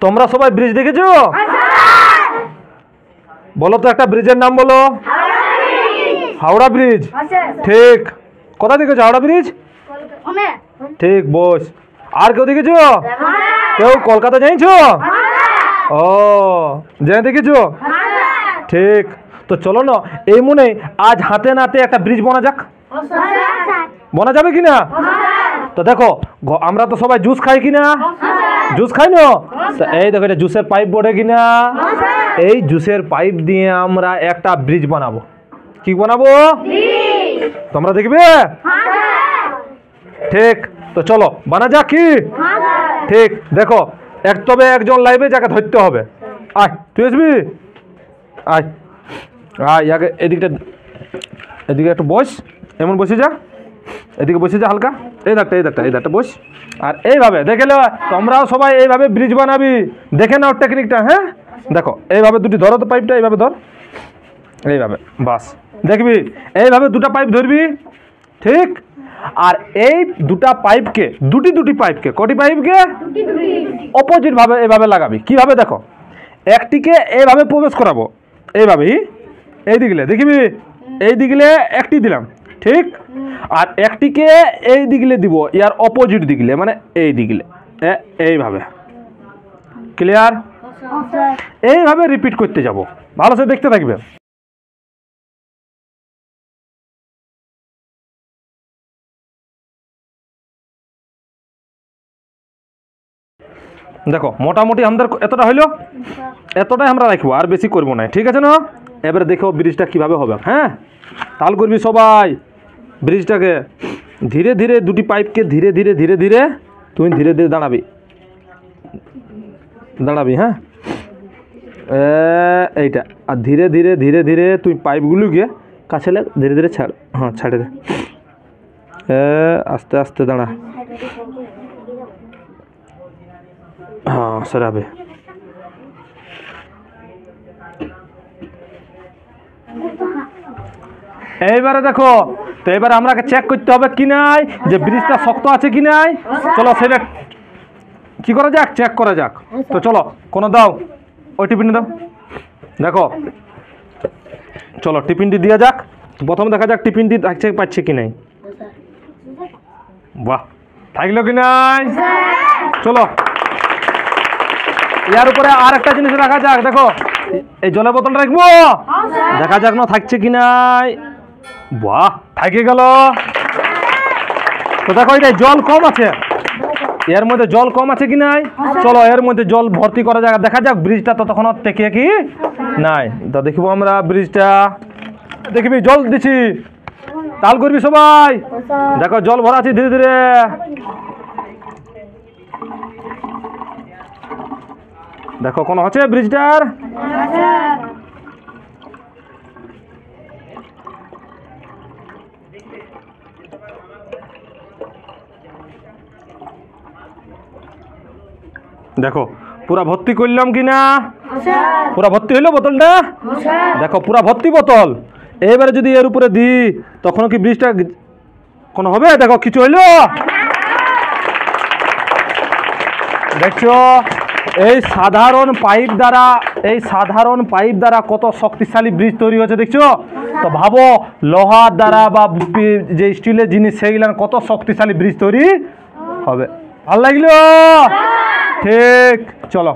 তোমরা সবাই ব্রিজ দেখেছো? বলো তো একটা ব্রিজের নাম বলো। হাওড়া ব্রিজ। ঠিক। কোথা দেখেছো হাওড়া ব্রিজ? ঠিক, বস। আর কেউ দেখেছো? কেউ কলকাতা যাইছো? ও, যাই দেখেছো? ঠিক। তো চলো না, এই মনে আজ হাতে নাতে একটা ব্রিজ বানা যাক। বানা যাবে কিনা? তো দেখো, আমরা তো সবাই জুস খাই কিনা? জুস খাই না? তো এই দেখো, এটা জুসের পাইপ বটে কিনা? এই জুসের পাইপ দিয়ে আমরা একটা ব্রিজ বানাবো। কি বানাবো? তোমরা দেখবে? ঠিক। তো চলো বানা যাক কি? ঠিক। দেখো, তবে একজন লাইভে যাকে ধরতে হবে। আয়, তুই আসবি? আয় আয়, আগে এদিকে একটু বস, এমন বসে যা, এদিকে বসে যা হালকা, এই ধারটা বস। আর এইভাবে দেখে লো, তোমরাও সবাই এইভাবে ব্রিজ বানাবি, দেখে নাও টেকনিকটা। হ্যাঁ, দেখো এইভাবে দুটি ধরো তো, পাইপটা এইভাবে ধর, এইভাবে, বাস। দেখবি এইভাবে দুটা পাইপ ধরবি, ঠিক। আর এই দুটা পাইপকে, দুটি পাইপকে, কটি পাইপকে অপোজিট ভাবে এইভাবে লাগাবি। কিভাবে? দেখো, একটিকে এইভাবে প্রবেশ করাবো, এইভাবেই, এই দিকলে দেখবি, এই দিকলে একটি দিলাম, ঠিক। আর একটিকে এই দিকলে দিব, ইয়ার অপোজিট দিকলে, মানে এই দিকলে, এইভাবে। ক্লিয়ার? এইভাবে রিপিট করতে যাব, ভালো করে দেখতে থাকবে। দেখো মোটামুটি আমাদের এতটা হইলো, এতটাই আমরা রাখবো, আর বেশি করবো না, ঠিক আছে না? এবারে দেখো ব্রিজটা কিভাবে হবে। হ্যাঁ, তাল করবি সবাই ব্রিজটাকে। ধীরে ধীরে দুটি পাইপকে ধীরে ধীরে ধীরে ধীরে তুমি ধীরে ধীরে দাঁড়াবি। হ্যাঁ, এইটা। আর ধীরে ধীরে ধীরে ধীরে তুই পাইপগুলোকে কাছে ধীরে ধীরে ছাড়। হ্যাঁ, ছাড়ে দে, আস্তে আস্তে দাঁড়া। হ্যাঁ, সরাবে। এইবারে দেখো, তো এবারে আমরাকে চেক করতে হবে কি নাই, যে ব্রিজটা শক্ত আছে কি নাই। চলো সেটা কি করা যাক, চেক করা যাক। তো চলো, কোনো দাও, ওই টিফিনটি দাও। দেখো, চলো টিফিনটি দিয়ে যাক। প্রথম দেখা যাক টিফিনটি থাকছে পাচ্ছে কি নাই। বাহ, থাকলো কি নাই? চলো, ইয়ার উপরে আর একটা জিনিস রাখা যাক। দেখো, এই জলের বোতলটা রাখবো, দেখা যাক না থাকছে কি নাই। বাহ, থাকে গেল। তো দেখো, এটা জল কম আছে, এর মধ্যে জল কম আছে কি নাই। চলো এর মধ্যে জল ভর্তি করা যাক, দেখা যাক ব্রিজটা তো তখন টেকে কি নাই। তো দেখবো আমরা ব্রিজটা, দেখবি জল দিছি, তাল করবি সবাই। দেখো জল ভরা আছে ধীরে ধীরে। দেখো কোন হচ্ছে ব্রিজটার। দেখো পুরা ভর্তি করলাম কিনা, পুরা ভর্তি হইলো বোতলটা। দেখো পুরা ভর্তি বোতল। এবারে যদি এর উপরে দিই তখন কি ব্রিজটা কোন হবে? দেখো কিছু হইলো, দেখছো এই সাধারণ পাইপ দ্বারা কত শক্তিশালী ব্রিজ তৈরি হয়েছে, দেখছো? তো ভাবো লোহার দ্বারা বা যে স্টিলের জিনিস সেইগুলা কত শক্তিশালী ব্রিজ তৈরি হবে। ভালো লাগলো? ঠিক, চলো।